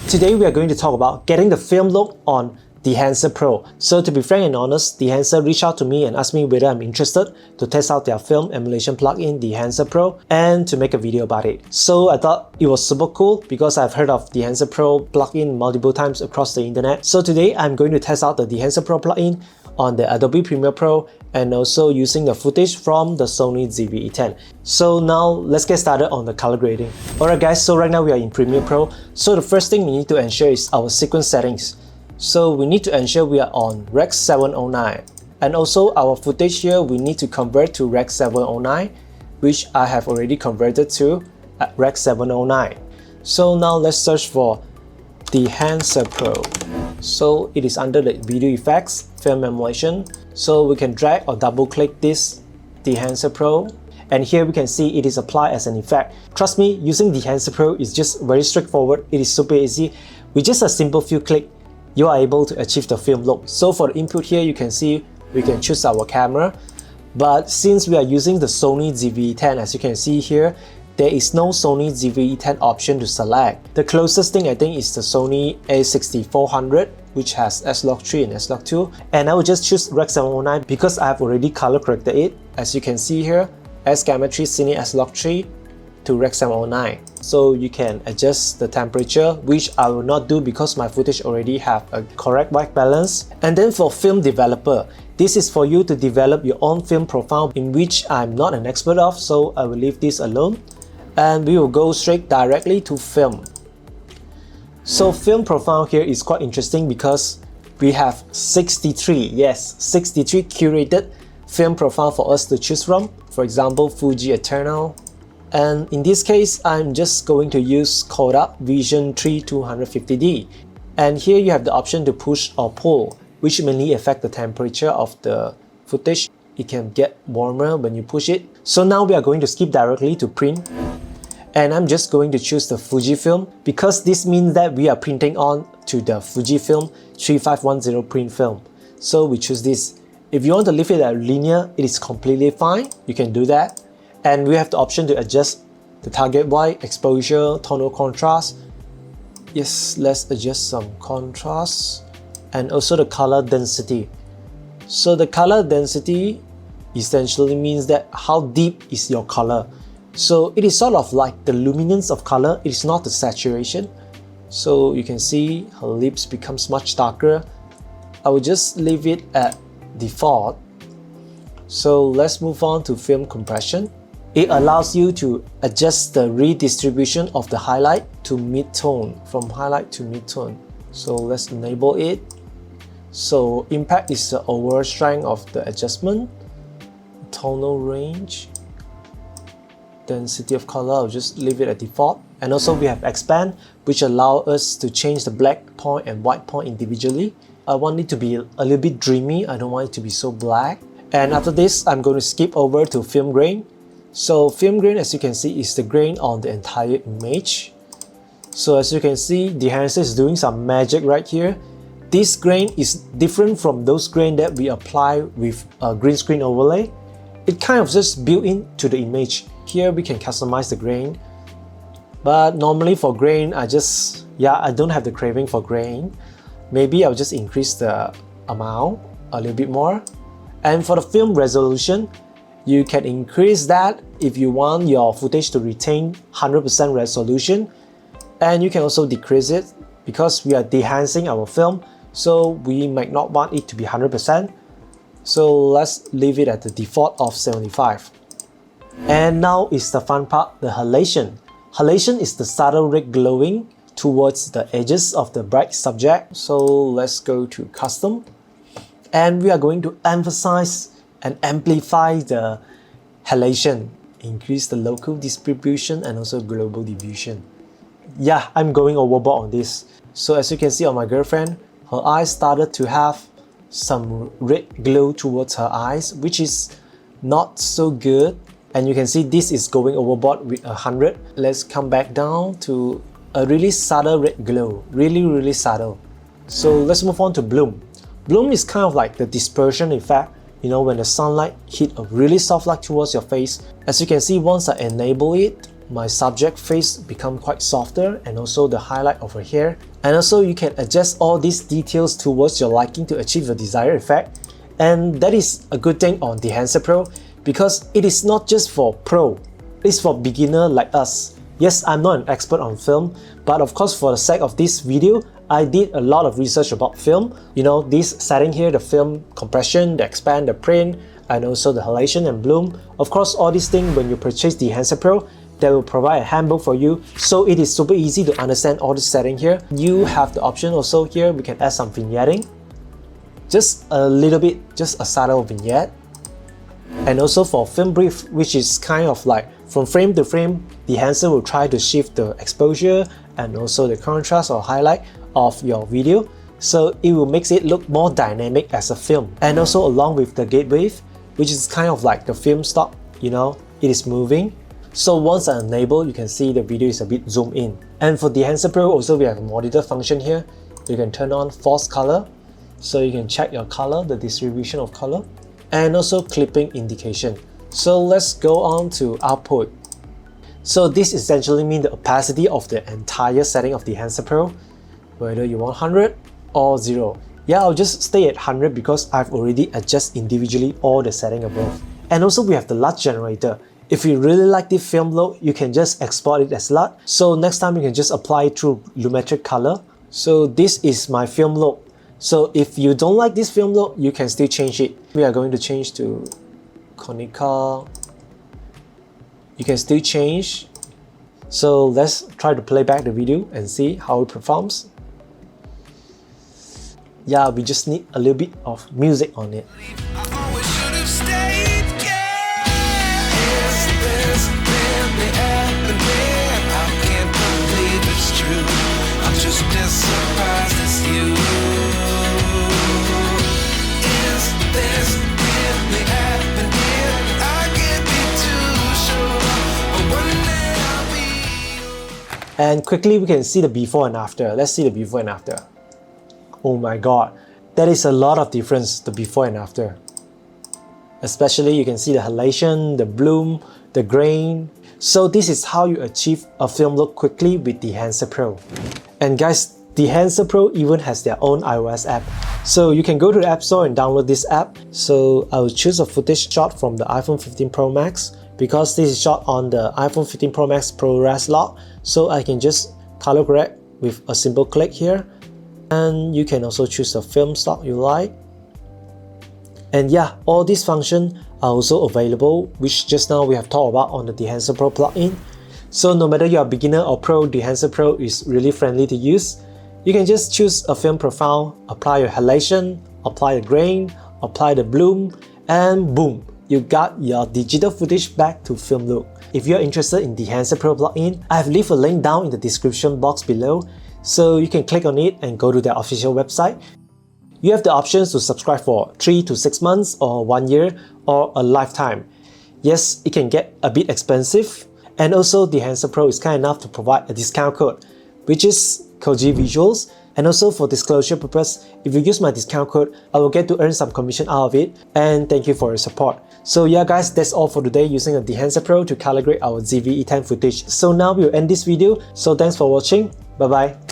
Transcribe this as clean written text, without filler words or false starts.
Today we are going to talk about getting the film look on Dehancer Pro. So to be frank and honest, Dehancer reached out to me and asked me whether I'm interested to test out their film emulation plugin Dehancer Pro and to make a video about it. So I thought it was super cool because I've heard of Dehancer Pro plugin multiple times across the internet. So today I'm going to test out the Dehancer Pro plugin on the Adobe Premiere Pro and also using the footage from the Sony ZV-E10. So now let's get started on the color grading. Alright guys, so right now we are in Premiere Pro. So the first thing we need to ensure is our sequence settings. So we need to ensure we are on Rec 709. And also our footage here we need to convert to Rec 709, which I have already converted to Rec 709. So now let's search for Dehancer Pro. So it is under the video effects, film emulation. So we can drag or double click this Dehancer Pro. And here we can see it is applied as an effect. Trust me, using Dehancer Pro is just very straightforward. It is super easy. With just a simple few clicks, you are able to achieve the film look. So for the input here, you can see we can choose our camera. But since we are using the Sony ZV-E10, as you can see here, there is no Sony ZV-E10 option to select. The closest thing I think is the Sony a6400, which has S-Log3 and S-Log2. And I will just choose Rec 709 because I have already color corrected it. As you can see here, S-Gamma 3 Cine S-Log3 to Rec 709. So you can adjust the temperature, which I will not do because my footage already have a correct white balance. And then for film developer, this is for you to develop your own film profile, in which I'm not an expert of, so I will leave this alone. And we will go straight directly to film. So film profile here is quite interesting because we have 63 curated film profile for us to choose from. For example, Fuji Eternal. And in this case, I'm just going to use Kodak Vision 3 250D. And here you have the option to push or pull, which mainly affect the temperature of the footage. It can get warmer when you push it. So now we are going to skip directly to print. And I'm just going to choose the Fujifilm because this means that we are printing on to the Fujifilm 3510 print film. So we choose this. If you want to leave it at linear, it is completely fine. You can do that. And we have the option to adjust the target white, exposure, tonal contrast. Yes, let's adjust some contrast. And also the color density. So the color density essentially means that how deep is your color. So it is sort of like the luminance of color, it is not the saturation. So you can see her lips becomes much darker. I will just leave it at default. So let's move on to film compression. It allows you to adjust the redistribution of the highlight to mid-tone, from highlight to mid-tone. So let's enable it. So impact is the overall strength of the adjustment. Tonal range. Density of color, I'll just leave it at default. And also we have expand, which allow us to change the black point and white point individually. I want it to be a little bit dreamy, I don't want it to be so black. And after this, I'm going to skip over to film grain. So film grain, as you can see, is the grain on the entire image. So as you can see, Dehancer is doing some magic right here. This grain is different from those grain that we apply with a green screen overlay. It kind of just built into the image. Here we can customize the grain. But normally for grain, I don't have the craving for grain. Maybe I'll just increase the amount a little bit more. And for the film resolution, you can increase that if you want your footage to retain 100% resolution. And you can also decrease it because we are dehancing our film, so we might not want it to be 100%. So let's leave it at the default of 75. And now is the fun part, the halation. Halation is the subtle red glowing towards the edges of the bright subject. So let's go to custom. And we are going to emphasize and amplify the halation. Increase the local distribution and also global diffusion. Yeah, I'm going overboard on this. So as you can see on my girlfriend, her eyes started to have some red glow towards her eyes, which is not so good. And you can see this is going overboard with 100. Let's come back down to a really subtle red glow, really subtle. So let's move on to bloom. Bloom is kind of like the dispersion effect. You know, when the sunlight hit a really soft light towards your face. As you can see, once I enable it, my subject face become quite softer, and also the highlight over here And also you can adjust all these details towards your liking to achieve the desired effect. And that is a good thing on Dehancer Pro because it is not just for pro, it's for beginner like us. Yes, I'm not an expert on film, but of course for the sake of this video, I did a lot of research about film. You know, this setting here, the film compression, the expand, the print, and also the halation and bloom. Of course, all these things when you purchase Dehancer Pro, they will provide a handbook for you, so it is super easy to understand all the setting here. You have the option also here, we can add some vignetting. Just a little bit, just a subtle vignette. And also for film brief, which is kind of like from frame to frame, Dehancer will try to shift the exposure and also the contrast or highlight of your video. So it will make it look more dynamic as a film. And also along with the gate wave, which is kind of like the film stop, you know, it is moving. So once I enable, you can see the video is a bit zoomed in. And for Dehancer Pro also we have a monitor function here. You can turn on force color, so you can check your color, the distribution of color, and also clipping indication. So let's go on to output. So this essentially means the opacity of the entire setting of Dehancer Pro, whether you want 100 or 0. Yeah, I'll just stay at 100 because I've already adjusted individually all the setting above. And also we have the LUT generator. If you really like this film look, you can just export it as LUT. So next time you can just apply it through Lumetric color. So this is my film look. So if you don't like this film look, you can still change it. We are going to change to Konica. You can still change. So let's try to play back the video and see how it performs. Yeah, we just need a little bit of music on it. And quickly we can see the before and after. Let's see the before and after. Oh my god, that is a lot of difference, the before and after. Especially you can see the halation, the bloom, the grain. So this is how you achieve a film look quickly with Dehancer Pro. And guys, Dehancer Pro even has their own iOS app. So you can go to the App Store and download this app. So I will choose a footage shot from the iPhone 15 Pro Max because this is shot on the iPhone 15 Pro Max ProRes lock. So I can just color correct with a simple click here. And you can also choose the film stock you like. And yeah, all these functions are also available, which just now we have talked about on the Dehancer Pro plugin. So no matter you are beginner or pro, Dehancer Pro is really friendly to use. You can just choose a film profile, apply your halation, apply the grain, apply the bloom, and boom, you got your digital footage back to film look. If you're interested in Dehancer Pro plugin, I have left a link down in the description box below, so you can click on it and go to their official website. You have the options to subscribe for 3 to 6 months or 1 year or a lifetime. Yes, it can get a bit expensive, and also Dehancer Pro is kind enough to provide a discount code, which is Koji Visuals. And also for disclosure purpose, if you use my discount code, I will get to earn some commission out of it, and thank you for your support. So yeah guys, that's all for today using a Dehancer Pro to calibrate our ZV-E10 footage. So now we'll end this video, so thanks for watching, bye bye.